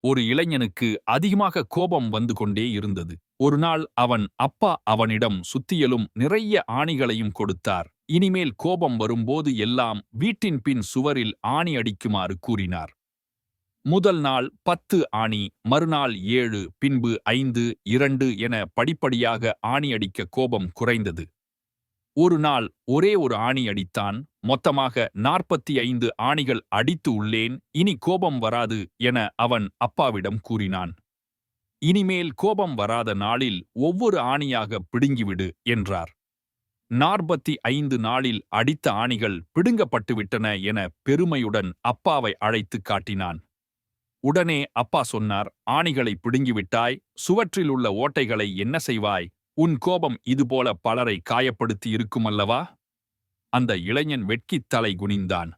ஒரு இளைஞனுக்கு அதிகமாக கோபம் வந்து கொண்டே இருந்தது. ஒரு நாள் அவன் அப்பா அவனிடம் சுத்தியலும் நிறைய ஆணிகளையும் கொடுத்தார். இனிமேல் கோபம் வரும்போது எல்லாம் வீட்டின் பின் சுவரில் ஆணி அடிக்குமாறு கூறினார். முதல் நாள் 10 ஆணி, மறுநாள் 7, பின்பு 5, 2 என படிப்படியாக ஆணி அடிக்க கோபம் குறைந்தது. ஒரு நாள் ஒரே ஒரு ஆணி அடித்தான். மொத்தமாக 45 ஆணிகள் அடித்து உள்ளேன். இனி கோபம் வராது என அவன் அப்பாவிடம் கூறினான். இனிமேல் கோபம் வராத நாளில் ஒவ்வொரு ஆணியாக பிடுங்கிவிடு என்றார். 45 நாளில் அடித்த ஆணிகள் பிடுங்கப்பட்டுவிட்டன என பெருமையுடன் அப்பாவை அழைத்துக் காட்டினான். உடனே அப்பா சொன்னார், ஆணிகளை பிடுங்கிவிட்டாய், சுவற்றில் உள்ள ஓட்டைகளை என்ன செய்வாய்? உன் கோபம் இதுபோல பலரை காயப்படுத்தி இருக்குமல்லவா? அந்த இளைஞன் வெட்கித் தலை குனிந்தான்.